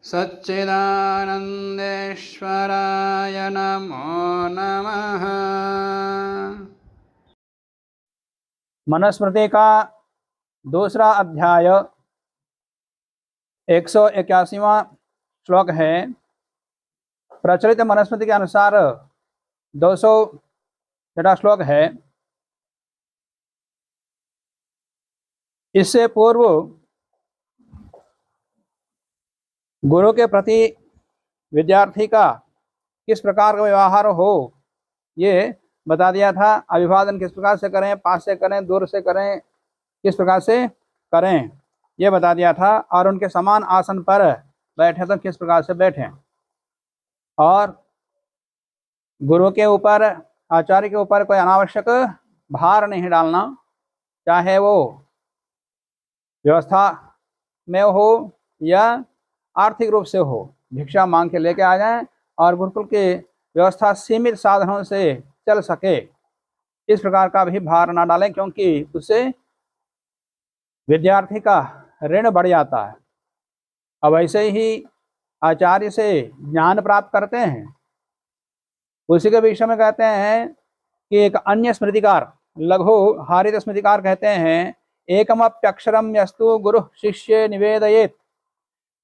सच्चिदानंदेश्वराय नमो नमः। मनुस्मृति का दूसरा अध्याय 181वां श्लोक है। प्रचलित मनुस्मृति के अनुसार 200 श्लोक है। इससे पूर्व गुरु के प्रति विद्यार्थी का किस प्रकार का व्यवहार हो ये बता दिया था। अभिवादन किस प्रकार से करें, पास से करें, दूर से करें, किस प्रकार से करें ये बता दिया था। और उनके समान आसन पर बैठे तो किस प्रकार से बैठें, और गुरु के ऊपर, आचार्य के ऊपर कोई अनावश्यक भार नहीं डालना, चाहे वो व्यवस्था में हो या आर्थिक रूप से हो। भिक्षा मांग के लेके आ जाएं और गुरुकुल की व्यवस्था सीमित साधनों से चल सके, इस प्रकार का भी भार ना डालें, क्योंकि उससे विद्यार्थी का ऋण बढ़ जाता है। अब ऐसे ही आचार्य से ज्ञान प्राप्त करते हैं, उसी के विषय में कहते हैं कि एक अन्य स्मृतिकार, लघु हारित स्मृतिकार कहते हैं, एकमप्यक्षरम यस्तु गुरु शिष्य निवेदयेत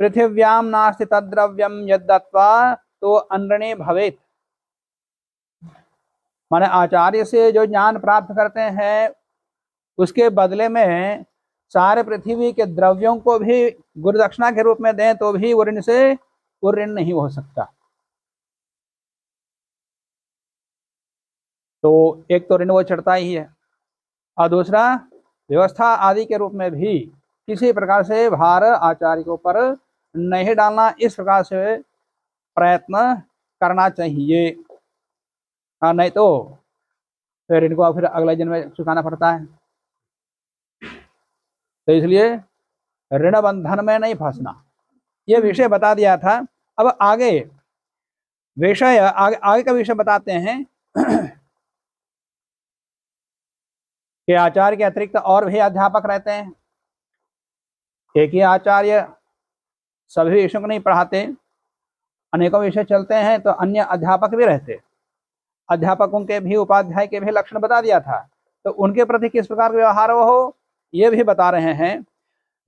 पृथिव्याम नास्ति तद्द्रव्यम यद्दत्वा तो अन्रणे भवेत। माने आचार्य से जो ज्ञान प्राप्त करते हैं उसके बदले में सारे पृथ्वी के द्रव्यों को भी गुरुदक्षिणा के रूप में दें तो भी वो ऋण नहीं हो सकता। तो एक तो ऋण वो चढ़ता ही है, और दूसरा व्यवस्था आदि के रूप में भी किसी प्रकार से भार आचार्य के ऊपर नहीं डालना, इस प्रकार से प्रयत्न करना चाहिए। नहीं तो फिर इनको फिर अगले जन्म में चुकाना पड़ता है। तो इसलिए ऋण बंधन में नहीं फंसना, ये विषय बता दिया था। अब आगे विषय, आगे का विषय बताते हैं कि आचार्य के अतिरिक्त और भी अध्यापक रहते हैं। एक ही आचार्य सभी विषयों को नहीं पढ़ाते, अनेकों विषय चलते हैं तो अन्य अध्यापक भी रहते। अध्यापकों के भी, उपाध्याय के भी लक्षण बता दिया था, तो उनके प्रति किस प्रकार का व्यवहार हो ये भी बता रहे हैं।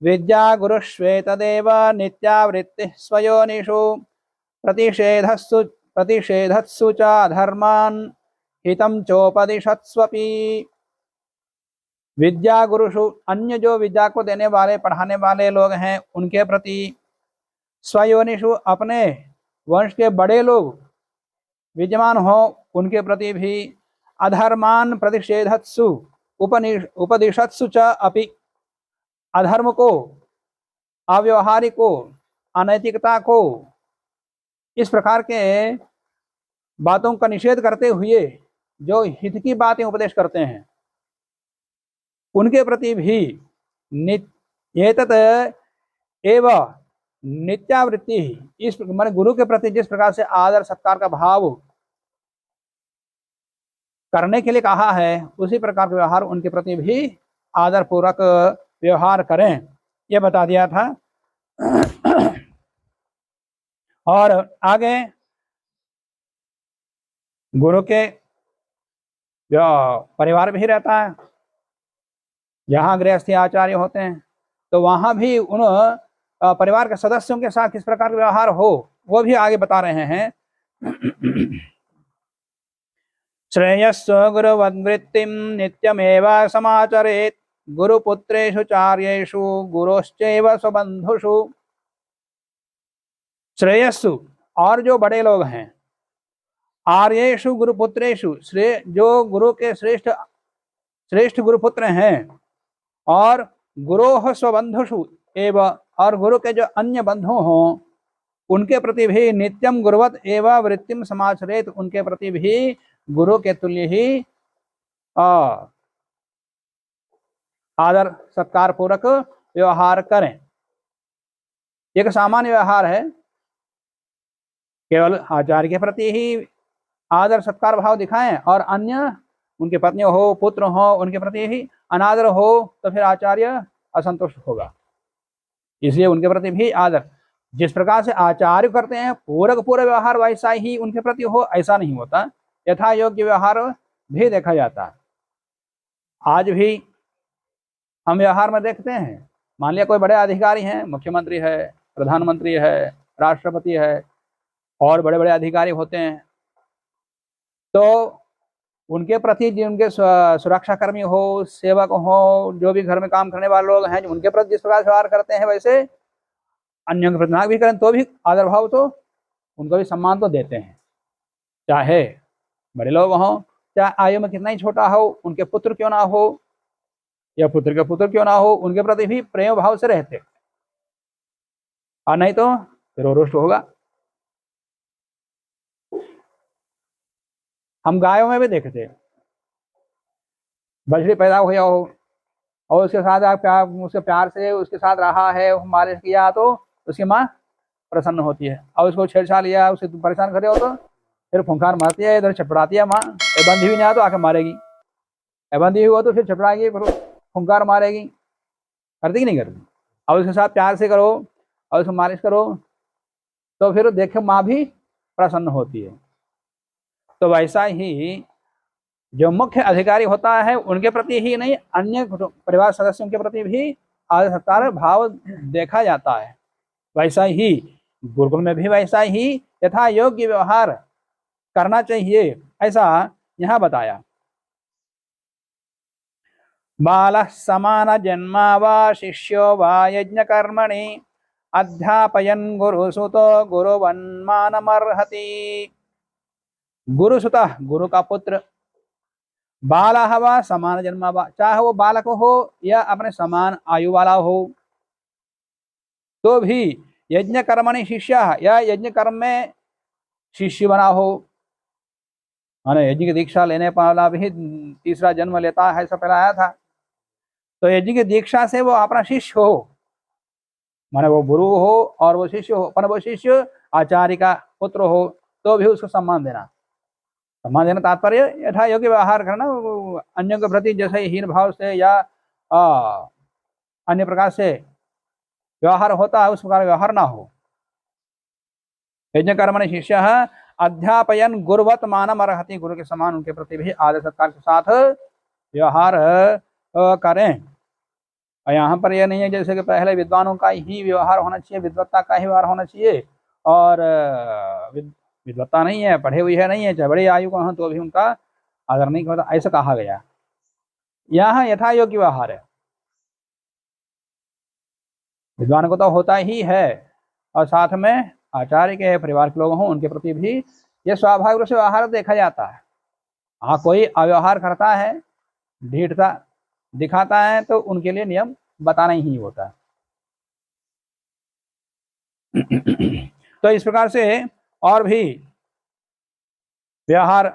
विद्या गुरुष्वेतदेव नित्यावृत्ति स्वयोनिषु प्रतिषेधत्सु च धर्मान् हितं चोपदिशत्स्वपि। विद्या गुरुषु, अन्य जो विद्या को देने वाले, पढ़ाने वाले लोग हैं उनके प्रति, स्वयोनिषु, अपने वंश के बड़े लोग विद्यमान हो उनके प्रति भी, अधर्मान प्रतिषेधत्सु उपदिशत्सु च अपि, अधर्म को, अव्यवहारिक को, अनैतिकता को, इस प्रकार के बातों का निषेध करते हुए जो हित की बातें उपदेश करते हैं उनके प्रति भी एतत् एव नित्यावृत्ति, इस माने गुरु के प्रति जिस प्रकार से आदर सत्कार का भाव करने के लिए कहा है उसी प्रकार का व्यवहार उनके प्रति भी आदर पूर्वक व्यवहार करें, ये बता दिया था। और आगे गुरु के परिवार भी रहता है, जहाँ गृहस्थी आचार्य होते हैं तो वहाँ भी उन परिवार के सदस्यों के साथ किस प्रकार का व्यवहार हो वो भी आगे बता रहे हैं। श्रेयस्व गुरुवद्वृत्तिं नित्यमेव समाचरेत् गुरुपुत्रेषु चार्येषु गुरोश्चैव स्वबन्धुषु। श्रेयस्सु, और जो बड़े लोग हैं, आर्येषु गुरुपुत्रेषु, जो गुरु के श्रेष्ठ गुरुपुत्र हैं, और गुरोः स्वबन्धुषु एवं, और गुरु के जो अन्य बंधु हों उनके प्रति भी नित्यम गुरुवत एवं वृत्तिम समाचरेत, उनके प्रति भी गुरु के तुल्य ही आदर सत्कार पूर्वक व्यवहार करें। एक सामान्य व्यवहार है, केवल आचार्य के प्रति ही आदर सत्कार भाव दिखाएं और अन्य उनके पत्नी हो, पुत्र हो, उनके प्रति ही अनादर हो तो फिर आचार्य असंतुष्ट होगा, इसलिए उनके प्रति भी आदर। जिस प्रकार से आचार्य करते हैं पूरा का पूरा व्यवहार वैसा ही उनके प्रति हो, ऐसा नहीं होता। यथा योग्य व्यवहार भी देखा जाता है। आज भी हम व्यवहार में देखते हैं, मान लिया कोई बड़े अधिकारी हैं, मुख्यमंत्री है, प्रधानमंत्री है, राष्ट्रपति है, और बड़े बड़े अधिकारी होते हैं, तो उनके प्रति जो उनके सुरक्षा कर्मी हो, सेवक हो, जो भी घर में काम करने वाले लोग हैं, उनके प्रति जिस प्रकार व्यवहार करते हैं वैसे अन्यों के प्रति भी करें तो भी आदर भाव, तो उनको भी सम्मान तो देते हैं। चाहे बड़े लोग हों, चाहे आयु में कितना ही छोटा हो, उनके पुत्र क्यों ना हो या पुत्र के पुत्र क्यों ना हो, उनके प्रति भी प्रेम भाव से रहते, और नहीं तो फिर वो रुष्ट होगा। हम गायों में भी देखते, बछड़ी पैदा हुआ हो और उसके साथ आप उसके प्यार से उसके साथ रहा है, मालिश किया, तो उसकी माँ प्रसन्न होती है। और उसको छेड़छाड़ लिया, उसे परेशान करे हो तो फिर फुंकार मारती है, इधर छटपड़ाती है माँ। बंधी हुई नहीं आ तो आके मारेगी, बंधी हुआ तो फिर छटपड़ाएगी, फिर फुंकार मारेगी। करती कि नहीं करती? और उसके साथ प्यार से करो और उसको मालिश करो तो फिर देखे माँ भी प्रसन्न होती है। तो वैसा ही जो मुख्य अधिकारी होता है उनके प्रति ही नहीं, अन्य परिवार सदस्यों के प्रति भी आदर सत्कार भाव देखा जाता है। वैसा ही गुरुकुल में भी वैसा ही यथा योग्य व्यवहार करना चाहिए, ऐसा यहाँ बताया। बालः समान जन्मा वा शिष्यो वा यज्ञ कर्मणि अध्यापयन् गुरुसुतो गुरुवन्मानमर्हति। गुरुसुता गुरु का पुत्र, बालः वा समान जन्मा वा, चाहे वो बालक हो या अपने समान आयु वाला हो, तो भी यज्ञ कर्मणि शिष्य या यज्ञ कर्म में शिष्य बना हो, माने यज्ञ की दीक्षा लेने वाला भी तीसरा जन्म लेता है, ऐसा पहले आया था। तो यज्ञ की दीक्षा से वो अपना शिष्य हो, माने वो गुरु हो और वो शिष्य हो, पर वो शिष्य आचार्य का पुत्र हो तो भी उसको सम्मान देना। सम्मान देना तात्पर्य यथा योग्य व्यवहार करना, अन्यों के प्रति जैसे हीन भाव से या अन्य प्रकार से व्यवहार होता है उस प्रकार व्यवहार ना हो। यज्ञ कर्मणि शिष्य अध्यापयन गुरुवत मानम अर्हति, गुरु के समान उनके प्रति भी आदर सत्कार के साथ व्यवहार करें। और यहाँ पर यह नहीं है जैसे कि पहले विद्वानों का ही व्यवहार होना चाहिए, विद्वत्ता का ही व्यवहार होना चाहिए, और विद्वत्ता नहीं है, पढ़े हुए है नहीं है, चाहे बड़े आयु को हैं तो भी उनका आदर नहीं होता, ऐसा कहा गया। यहाँ यथा योग्य व्यवहार है, विद्वान को तो होता ही है, और साथ में आचार्य के परिवार के लोग हों उनके प्रति भी यह स्वाभाविक रूप से व्यवहार देखा जाता है। हाँ, कोई अव्यवहार करता है, ढीठता दिखाता है, तो उनके लिए नियम बताना ही होता है। तो इस प्रकार से और भी व्यवहार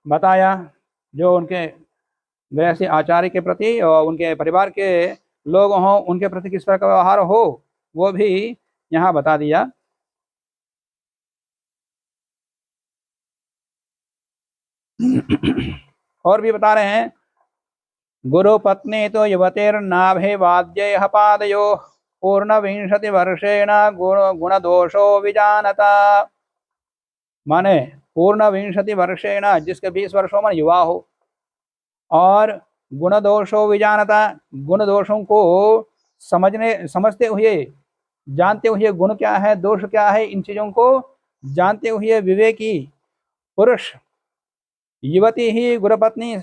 बताया जो उनके गृहस्थी आचार्य के प्रति और उनके परिवार के लोग हों उनके प्रति किस प्रकार का व्यवहार हो, वो भी यहाँ बता दिया। और भी बता रहे हैं, गुरु पत्नी तो युवतेर्नाभे वाद्य पादयो पूर्णविंशति वर्षेण गुण दोषो विजानता, माने पूर्णविंशति वर्षेण जिसके 20 वर्षों में युवा हो, और गुण दोषो विजानता, गुण दोषों को समझते हुए, जानते हुए गुण क्या है दोष क्या है, इन चीजों को जानते हुए विवेकी पुरुष युवती ही गुरुपत्नी,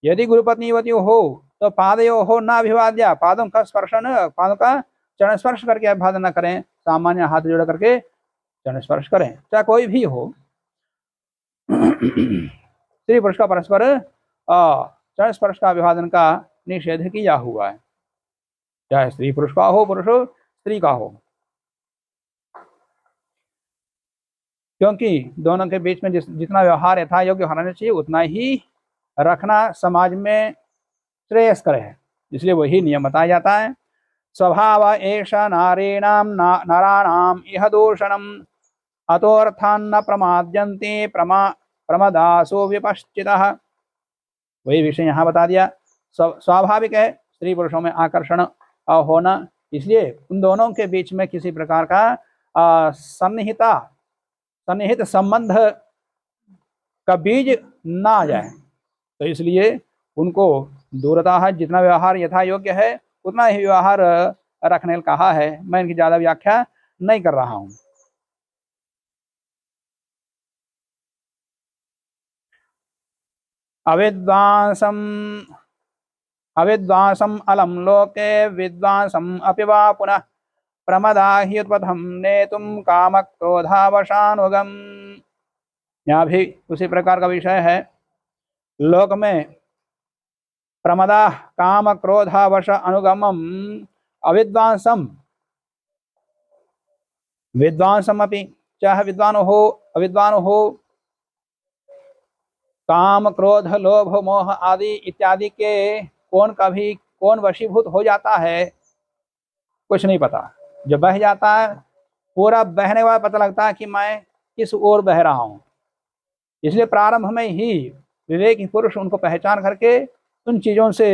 यदि गुरुपत्नी युवती हो तो पादयो हो ना अभिवाद्य, पादों का स्पर्शन, पादों का चरण स्पर्श करके अभिवादन न करें, सामान्य हाथ जोड़ करके चरण स्पर्श करें, चाहे कोई भी हो। स्त्री पुरुष का परस्पर चरण स्पर्श का अभिवादन का निषेध किया हुआ है, चाहे स्त्री पुरुष का हो, पुरुष स्त्री का हो, क्योंकि दोनों के बीच में जितना व्यवहार यथा योग्य होना चाहिए उतना ही रखना समाज में श्रेयस्कर है, इसलिए वही नियम बताया जाता है। स्वभाव एष नारीणाम नराणाम इह दूषणम अतोर्थान्न प्रमाद्यन्ते प्रमदासो विपश्चितः, वही विषय यहाँ बता दिया। स्वाभाविक है स्त्री पुरुषों में आकर्षण होना, इसलिए उन दोनों के बीच में किसी प्रकार का सन्निहित संबंध का बीज ना आ जाए, तो इसलिए उनको दूरता है। जितना व्यवहार यथा योग्य है उतना ही व्यवहार रखने को कहा है। मैं इनकी ज्यादा व्याख्या नहीं कर रहा हूं। अविद्वांसम अलम लोके विद्वांसम अपि वा पुनः प्रमदा हि उत्पथम नेतुम काम क्रोधावशानुगम। यहाँ भी उसी प्रकार का विषय है। लोक में प्रमदा काम क्रोधावश अनुगमम अविद्वांसम विद्वांसम अपि, चाहे विद्वान हो अविद्वान हो, काम क्रोध लोभ मोह आदि इत्यादि के कौन वशीभूत हो जाता है कुछ नहीं पता। जब बह जाता है पूरा बहने वाला पता लगता है कि मैं किस ओर बह रहा हूं। इसलिए प्रारंभ में ही विवेकी पुरुष उनको पहचान करके उन चीजों से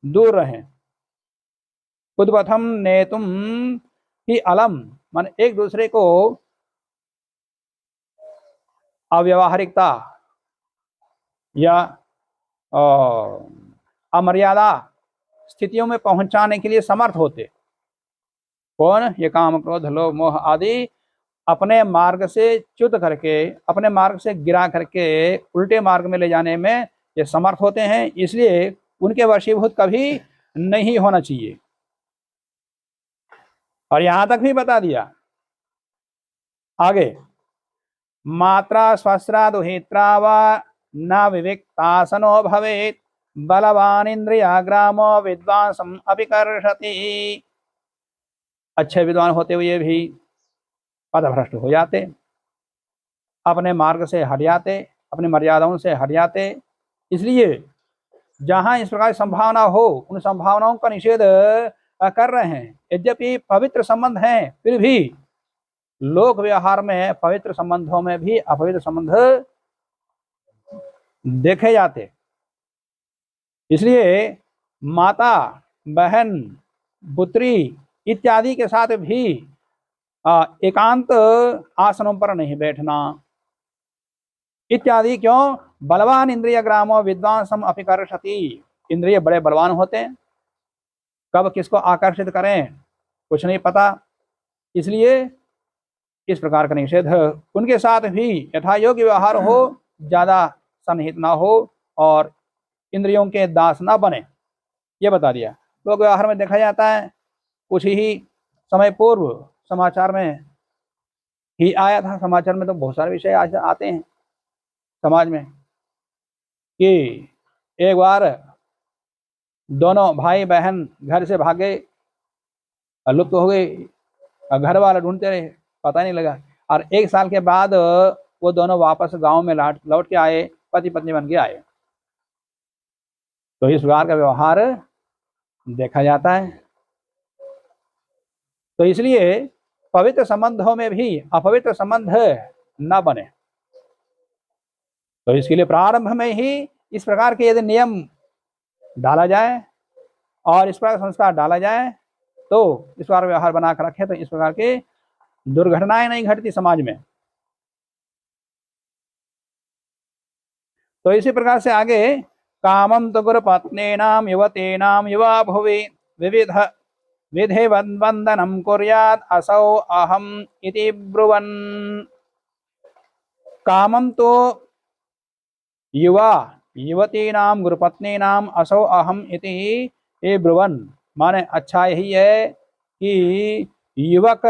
दूर रहें। उद्वथम नेतुम ही अलम, मान एक दूसरे को अव्यवहारिकता या अमर्यादा स्थितियों में पहुंचाने के लिए समर्थ होते। कौन? ये काम क्रोध लोभ मोह आदि अपने मार्ग से च्युत करके, अपने मार्ग से गिरा करके उल्टे मार्ग में ले जाने में ये समर्थ होते हैं। इसलिए उनके वशीभूत कभी नहीं होना चाहिए। और यहां तक भी बता दिया आगे, मात्रा स्वस्रा दुहित्रा वा न विविक्तासनो भवेत् बलवान इंद्रियाग्रामो विद्वांसम अभिकर्षति। अच्छे विद्वान होते हुए भी पथभ्रष्ट हो जाते, अपने मार्ग से हट जाते, अपनी मर्यादाओं से हट जाते। इसलिए जहां इस प्रकार संभावना हो उन संभावनाओं का निषेध कर रहे हैं। यद्यपि पवित्र संबंध हैं, फिर भी लोक व्यवहार में पवित्र संबंधों में भी अपवित्र संबंध देखे जाते। इसलिए माता बहन पुत्री इत्यादि के साथ भी एकांत आसनों पर नहीं बैठना इत्यादि। क्यों? बलवान इंद्रिय ग्रामो विद्वांसम अपिकर्षति। इंद्रिय बड़े बलवान होते हैं, कब किसको आकर्षित करें कुछ नहीं पता। इसलिए इस प्रकार का निषेध उनके साथ भी यथा योग्य व्यवहार हो, ज्यादा सन्निहित ना हो और इंद्रियों के दास ना बने, ये बता दिया। लोक व्यवहार में देखा जाता है, कुछ ही समय पूर्व समाचार में ही आया था। समाचार में तो बहुत सारे विषय आज आते हैं समाज में कि एक बार दोनों भाई बहन घर से भागे, लुप्त हो गए, घर वाले ढूंढते रहे, पता नहीं लगा। और 1 साल के बाद वो दोनों वापस गांव में लौट के आए, पति पत्नी बन के आए। तो इस प्रकार का व्यवहार देखा जाता है। तो इसलिए पवित्र संबंधों में भी अपवित्र संबंध न बने। तो इसके लिए प्रारंभ में ही इस प्रकार के यदि नियम डाला जाए और इस प्रकार संस्कार डाला जाए तो इस प्रकार व्यवहार बना कर रखे, तो इस प्रकार के दुर्घटनाएं नहीं घटती समाज में। तो इसी प्रकार से आगे, कामम तो गुरुपत्नीनाम युवतीनाम युवा भुवि विविध विधे वंदनम कुर्यात् असौ अहम इति ब्रुवन्। कामम तो युवा युवतीनाम गुरुपत्नीनाम असौ अहम इति ब्रुवन्, माने अच्छा यही है कि युवक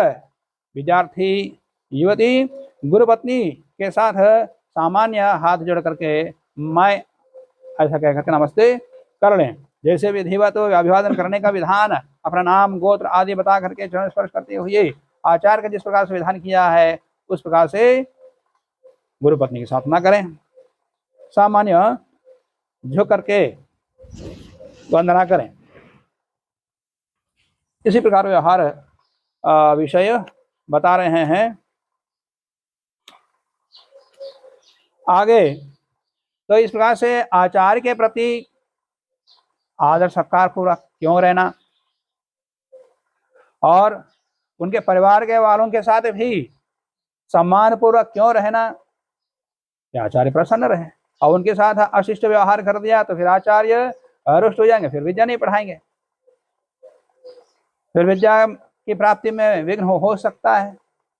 विद्यार्थी युवती गुरुपत्नी के साथ सामान्य हाथ जोड़ करके मैं ऐसा कह करके नमस्ते कर लें। जैसे विधिवत अभिवादन करने का विधान अपना नाम गोत्र आदि बता करके चरण स्पर्श करते हुए आचार्य का जिस प्रकार से विधान किया है उस प्रकार से गुरुपत्नी के साथ ना करें, सामान्य झुक करके वंदना करें। इसी प्रकार व्यवहार विषय बता रहे हैं आगे। तो इस प्रकार से आचार्य के प्रति आदर सत्कार पूर्वक क्यों रहना और उनके परिवार के वालों के साथ भी सम्मान पूर्वक क्यों रहना, कि आचार्य प्रसन्न रहे। और उनके साथ अशिष्ट व्यवहार कर दिया तो फिर आचार्य रुष्ट हो जाएंगे, फिर विद्या नहीं पढ़ाएंगे, फिर विद्या की प्राप्ति में विघ्न हो सकता है।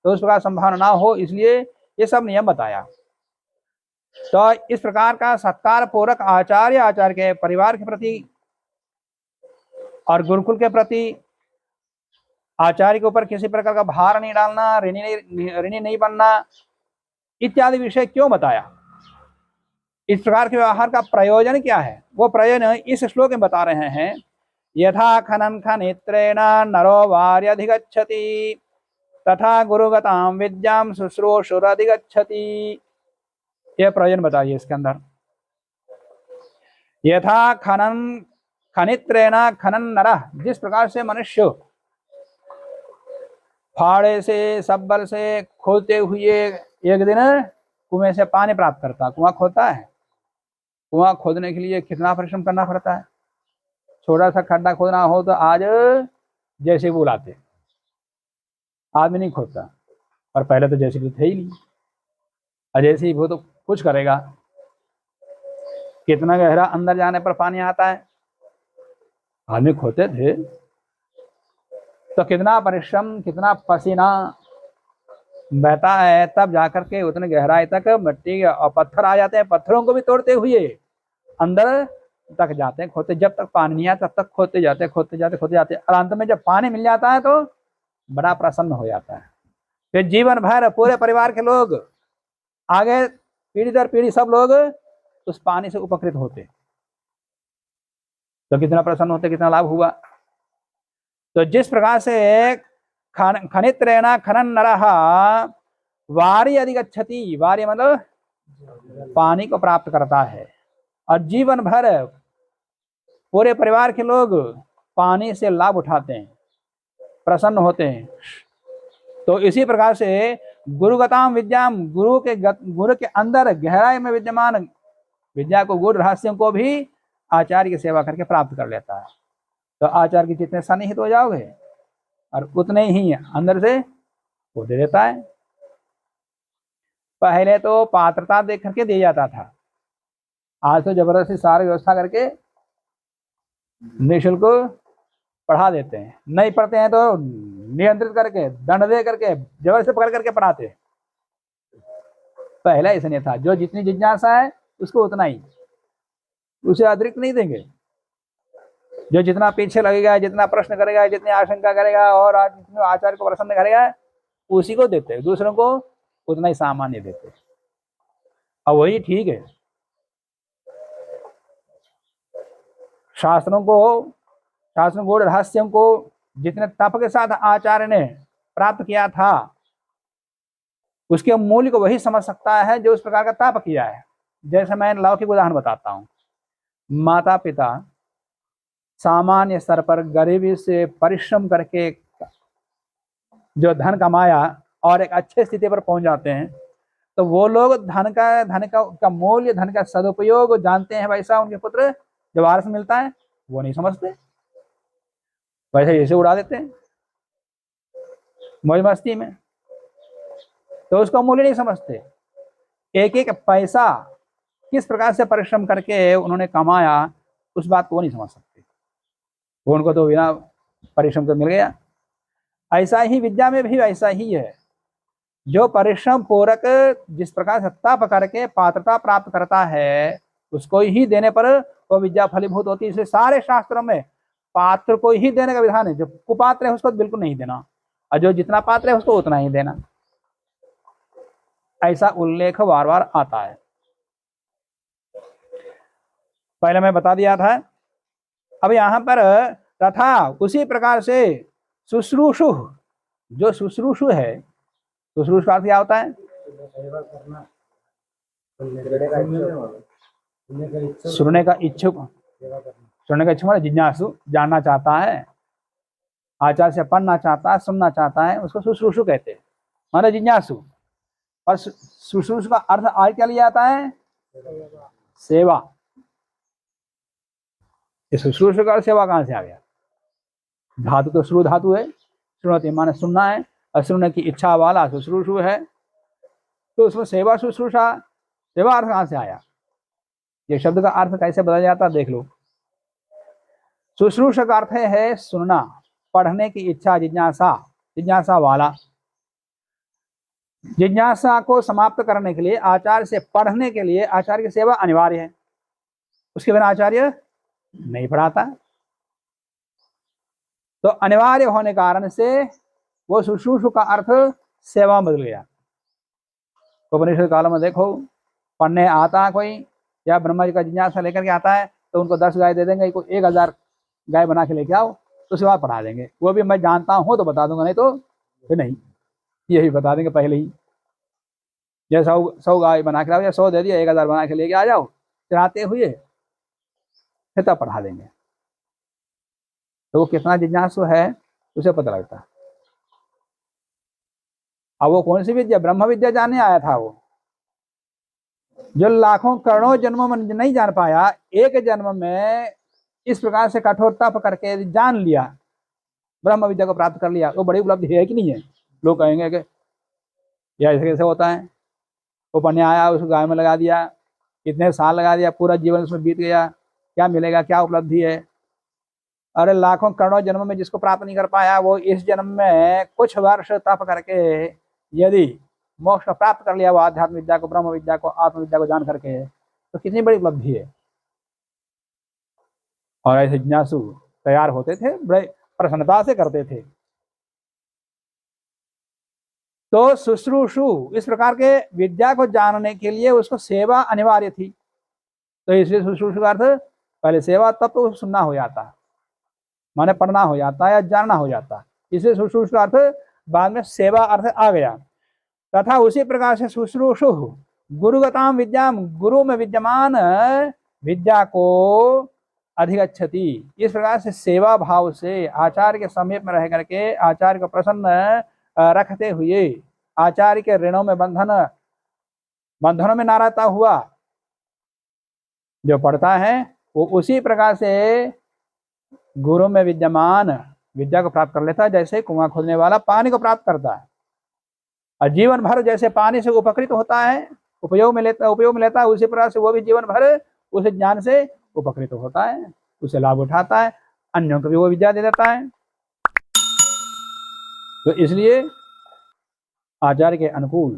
तो उस प्रकार संभावना ना हो, इसलिए ये सब नियम बताया। तो इस प्रकार का सत्कार पूर्वक आचार्य के परिवार के प्रति और गुरुकुल के प्रति, आचार्य के ऊपर किसी प्रकार का भार नहीं डालना, ऋणी नहीं बनना इत्यादि विषय क्यों बताया, इस प्रकार के व्यवहार का प्रयोजन क्या है, वो प्रयोजन इस श्लोक में बता रहे हैं। यथा खनन खनित्रेण नरो वार्यधिगच्छति तथा गुरुगतां विद्यां शुश्रूषुरधिगच्छति। यह प्रयोजन बताइए इसके अंदर। यथा खनन खनित्रेण खनन नरः, जिस प्रकार से मनुष्य फाड़े से सब्बल से खोदते हुए एक दिन कुएं से पानी प्राप्त करता, कुआं खोदता है, कुआं खोदने के लिए कितना परिश्रम करना पड़ता है। छोटा सा खड्डा खोदना हो तो आज जैसे बुलाते, आदमी नहीं खोदता, और पहले तो जैसे भी थे ही नहीं, और जैसे ही वो तो कुछ करेगा। कितना गहरा अंदर जाने पर पानी आता है, आदमी खोदते थे तो कितना परिश्रम, कितना पसीना बहता है, तब जाकर के उतने गहराई तक मिट्टी और पत्थर आ जाते हैं, पत्थरों को भी तोड़ते हुए अंदर तक जाते हैं खोदते, जब तक पानी नहीं आता तब तक खोदते जाते खोदते जाते खोदते जाते, और अंत में जब पानी मिल जाता है तो बड़ा प्रसन्न हो जाता है। फिर जीवन भर पूरे परिवार के लोग, आगे पीढ़ी दर पीढ़ी सब लोग उस पानी से उपकृत होते, तो कितना प्रसन्न होते, कितना लाभ हुआ। तो जिस प्रकार से खनित्रेण खनन नरः वार्य अधिगच्छति, वार्य मतलब पानी को प्राप्त करता है, और जीवन भर पूरे परिवार के लोग पानी से लाभ उठाते हैं, प्रसन्न होते हैं। तो इसी प्रकार से गुरुगताम विद्याम, गुरु के अंदर गहराई में विद्यमान विद्या को, गुरु रहस्यों को भी आचार्य की सेवा करके प्राप्त कर लेता है। तो आचार्य के जितने सन्निहित हो जाओगे और उतने ही अंदर से वो दे देता है। पहले तो पात्रता देख करके दिया जाता था, आज तो जबरदस्ती सारी व्यवस्था करके निःशुल्क पढ़ा देते हैं। नहीं पढ़ते हैं तो नियंत्रित करके, दंड दे करके, जबरदस्ती पकड़ करके पढ़ाते हैं। पहले ऐसा नहीं था, जो जितनी जिज्ञासा है उसको उतना ही, उसे अतिरिक्त नहीं देंगे। जो जितना पीछे लगेगा, जितना प्रश्न करेगा, जितनी आशंका करेगा और आचार्य को प्रसन्न करेगा, उसी को देते हैं, दूसरों को उतना ही सामान्य देते। और वही ठीक है। शास्त्रों गुण रहस्यों को जितने तप के साथ आचार्य ने प्राप्त किया था, उसके मूल्य को वही समझ सकता है जो उस प्रकार का तप किया है। जैसे मैं लौकिक उदाहरण बताता हूँ। माता पिता सामान्य स्तर पर गरीबी से परिश्रम करके जो धन कमाया और एक अच्छे स्थिति पर पहुंच जाते हैं, तो वो लोग धन का मूल्य, धन का सदुपयोग जानते हैं। वैसा उनके पुत्र जब वारस मिलता है वो नहीं समझते, वैसे ऐसे उड़ा देते हैं मौज मस्ती में, तो उसका मूल्य नहीं समझते। एक एक पैसा किस प्रकार से परिश्रम करके उन्होंने कमाया, उस बात को वो नहीं समझ सकते। वो उनको तो बिना परिश्रम के मिल गया। ऐसा ही विद्या में भी ऐसा ही है। जो परिश्रम पूर्वक जिस प्रकार से तप करके पात्रता प्राप्त करता है, उसको ही देने पर वो विद्या फलीभूत होती है। इसलिए सारे शास्त्रों में पात्र को ही देने का विधान है। जो कुपात्र है उसको बिल्कुल नहीं देना, और जो जितना पात्र है उसको उतना ही देना, ऐसा उल्लेख बार बार आता है। पहले मैं बता दिया था। अब यहाँ पर तथा उसी प्रकार से शुश्रूषु, जो शुश्रूषु है, शुश्रूषु का अर्थ क्या होता है? सुनने का इच्छुक, सुनने का इच्छुक मतलब जिज्ञासु, जानना चाहता है, आचार्य से पढ़ना चाहता है, सुनना चाहता है, उसको शुश्रूषु कहते हैं, माने जिज्ञासु। और शुश्रूषु का अर्थ आज क्या लिया जाता है? सेवा। शुश्रूषु का सेवा कहां से आ गया? धातु तो श्रु धातु है, श्रुणोति माने सुनना है, और सुनने की इच्छा वाला शुश्रूषु है। तो उसमें सेवा शुश्रूषा, सेवा अर्थ कहाँ से आया? ये शब्द का अर्थ कैसे बदल जाता देख लो। शुश्रूषा का अर्थ है सुनना, पढ़ने की इच्छा, जिज्ञासा, जिज्ञासा वाला। जिज्ञासा को समाप्त करने के लिए, आचार्य से पढ़ने के लिए आचार्य की सेवा अनिवार्य है। उसके बिना आचार्य नहीं पढ़ाता। तो अनिवार्य होने कारण से वो शुश्रूषु का अर्थ सेवा बदल गया। तो उपनिषद काल में देखो, पढ़ने आता है कोई या ब्रह्मा जी का जिज्ञासा लेकर के आता है तो उनको 10 गाय दे देंगे, को 1000 गाय बना के लेके आओ, तो उसके बाद पढ़ा देंगे। वो भी मैं जानता हूँ तो बता दूंगा, नहीं तो फिर नहीं, यही बता देंगे पहले ही। जैसा 100 गाय बना के लाओ, या 100 दे दिया, 1000 बना के लेके आ जाओ चढ़ाते हुए, फिर तब पढ़ा देंगे। तो वो कितना जिज्ञासु है उसे पता लगता है। अब वो कौन सी विद्या? ब्रह्म विद्या जानने आया था वो, जो लाखों करोड़ों जन्मों में नहीं जान पाया, एक जन्म में इस प्रकार से कठोर तप करके जान लिया, ब्रह्म विद्या को प्राप्त कर लिया। वो बड़ी उपलब्धि है कि नहीं है? लोग कहेंगे कि यह ऐसे कैसे होता है? वो पढ़ने आया, उसको गाय में लगा दिया, इतने साल लगा दिया, पूरा जीवन उसमें बीत गया, क्या मिलेगा, क्या उपलब्धि है? अरे लाखों करोड़ों जन्म में जिसको प्राप्त नहीं कर पाया, वो इस जन्म में कुछ वर्ष तप करके यदि मोक्ष प्राप्त कर लिया, वो आध्यात्म विद्या को, ब्रह्म विद्या को, आत्मविद्या को जान करके, तो कितनी बड़ी उपलब्धि है। और ऐसे जिज्ञासु तैयार होते थे, बड़े प्रसन्नता से करते थे। तो शुश्रूषु इस प्रकार के विद्या को जानने के लिए उसको सेवा अनिवार्य थी। तो इसलिए शुश्रूषु का अर्थ पहले सेवा, तब तो सुनना हो जाता, माने पढ़ना हो जाता या जानना हो जाता। इसलिए शुश्रूषु का अर्थ बाद में सेवा अर्थ आ गया। तथा उसी प्रकार से शुश्रूषु गुरुगताम विद्या, गुरु में विद्यमान विद्या को अधिगच्छति। इस प्रकार से सेवा भाव से आचार्य के समीप में रह करके आचार्य को प्रसन्न रखते हुए, आचार्य के ऋणों में बंधनों में ना रहता हुआ जो पढ़ता है, वो उसी प्रकार से गुरु में विद्यमान विद्या को प्राप्त कर लेता है, जैसे कुआं खोदने वाला पानी को प्राप्त करता है। और जीवन भर जैसे पानी से उपकृत होता है, उपयोग में लेता है, उसी प्रकार से वो भी जीवन भर उस ज्ञान से उपकृत होता है, उसे लाभ उठाता है, अन्यों को भी वो विद्या दे देता है। तो इसलिए आचार्य के अनुकूल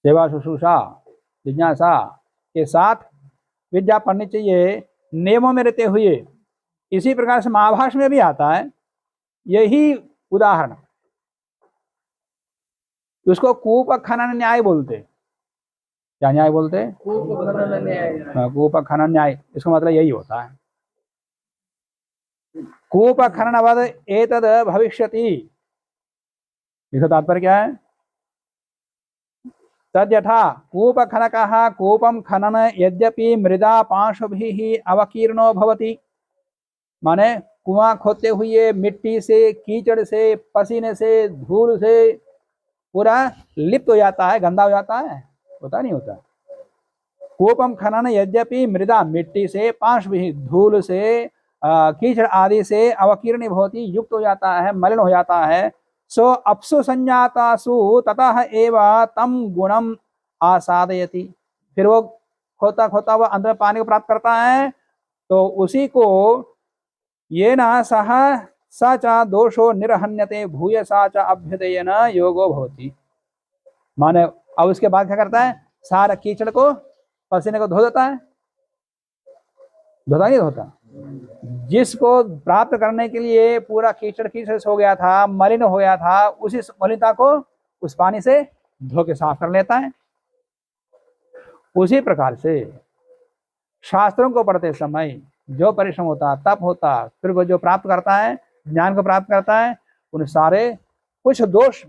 सेवा शुश्रूषा जिज्ञासा के साथ विद्या पढ़नी चाहिए, नियमों में रहते हुए। इसी प्रकार से महाभाष्य में भी आता है यही उदाहरण। उसको कूप खनन न्याय बोलते। क्या न्याय बोलते? कूप खनन न्याय। इसका मतलब यही होता है, कूप खननवद एतद भविष्यति। इसका तात्पर्य क्या है? तद यथा कूप खनकः कूपम खनन यद्यपि मृदा पांशुभिः अवकीर्णो भवति, माने कुआं खोदते हुए मिट्टी से, कीचड़ से, पसीने से, धूल से पूरा लिप्त हो जाता है, गंदा हो जाता है, होता नहीं होता। कूपम खनन यद्यपि मृदा, मिट्टी से, पांशुभिः धूल से, कीचड़ आदि से, अवकीर्ण भवति युक्त हो जाता है, मलिन हो जाता है। सो अपसु संजातासु ततः एव तम गुणम आसादयति। फिर वो खोता खोता वह अंदर पानी को प्राप्त करता है, तो उसी को ये न सह स च दोषो निरहन्यते भूयसा च अभ्युदयेन योगो भवति। माने अब उसके बाद क्या करता है? सारा कीचड़ को, पसीने को धो देता है, धोता नहीं धोता। जिसको प्राप्त करने के लिए पूरा कीचड़ कीचड़ हो गया था, मलिन हो गया था, उसी मलिनता को उस पानी से धो के साफ कर लेता है। उसी प्रकार से शास्त्रों को पढ़ते समय जो परिश्रम होता, तप होता, फिर वो जो प्राप्त करता है, ज्ञान को प्राप्त करता है, उन सारे कुछ दोष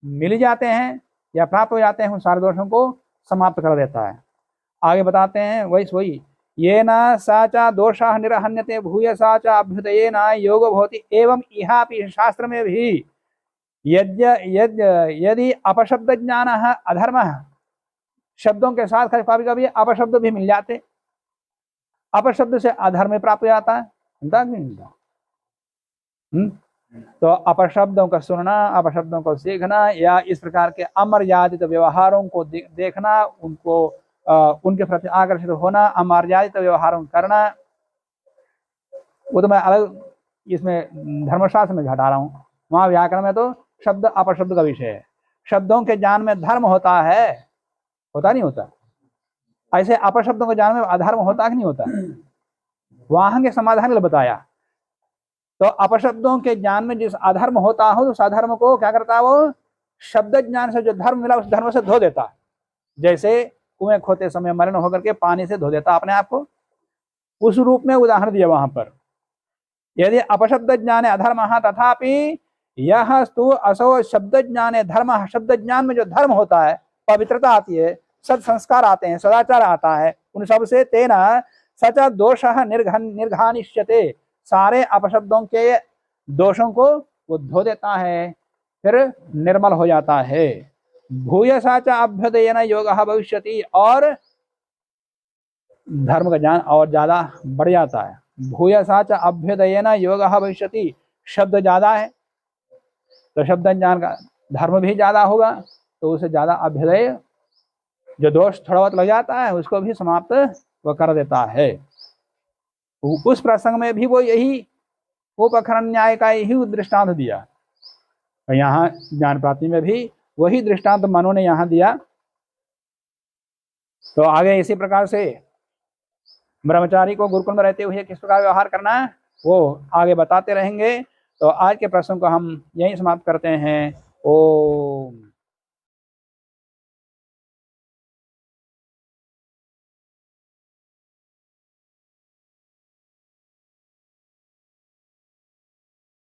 मिल जाते हैं या प्राप्त हो जाते हैं, उन सारे दोषों को समाप्त कर देता है। आगे बताते हैं वही ये न साचा दोषा निरहन्यते भूयसा च अभ्युदयेन योगो भवति। एवं इहापि शास्त्र में भी यदि अपशब्द ज्ञान अधर्म, शब्दों के साथ कभी कभी अपशब्द भी मिल जाते, अपशब्द से अधर्म प्राप्त हो जाता है, मिलता नहीं मिलता? तो अपशब्दों का सुनना, अपशब्दों को सीखना या इस प्रकार के अमर्यादित व्यवहारों को देखना, उनको उनके प्रति आकर्षित होना, अमर्यादित व्यवहारों करना, वो तो मैं अलग इसमें धर्मशास्त्र में घटा रहा हूँ। वहां व्याकरण में तो शब्द अपशब्द का विषय है। शब्दों के ज्ञान में धर्म होता है, होता नहीं होता? ऐसे अपशब्दों के ज्ञान में अधर्म होता कि नहीं होता? वहां के समाधान बताया। तो अपशब्दों के ज्ञान में जिस अधर्म होता हो, उस अधर्म को क्या करता है? वो शब्द ज्ञान से जो धर्म मिला उस धर्म से धो देता। जैसे कुएं खोते समय मलिन होकर के पानी से धो देता अपने आप को, उस रूप में उदाहरण दिया वहां पर। यदि अपशब्द ज्ञान अधर्म तथापि यह स्तु असो शब्द ज्ञान धर्म, शब्द ज्ञान में जो धर्म होता है, पवित्रता आती है, सत्संस्कार आते हैं, सदाचार आता है, उन सब से तेना सच दोष निर्घानिष्यते, सारे अपशब्दों के दोषों को वो धो देता है, फिर निर्मल हो जाता है। भूयसा च अभ्युदयन योग भविष्यति, और धर्म का ज्ञान और ज्यादा बढ़ जाता है। भूयसा च अभ्युदयन योग भविष्यति, शब्द ज्यादा है तो शब्द ज्ञान का धर्म भी ज्यादा होगा, तो उसे ज्यादा अभ्युदय, जो दोष थोड़ा बहुत लग जाता है उसको भी समाप्त वो कर देता है। उस प्रसंग में भी वो यही उपखरण न्याय का यही दृष्टांत दिया, और यहाँ ज्ञान प्राप्ति में भी वही दृष्टांत मनु ने यहाँ दिया। तो आगे इसी प्रकार से ब्रह्मचारी को गुरुकुल में रहते हुए किस प्रकार व्यवहार करना है वो आगे बताते रहेंगे। तो आज के प्रसंग को हम यहीं समाप्त करते हैं। ओम।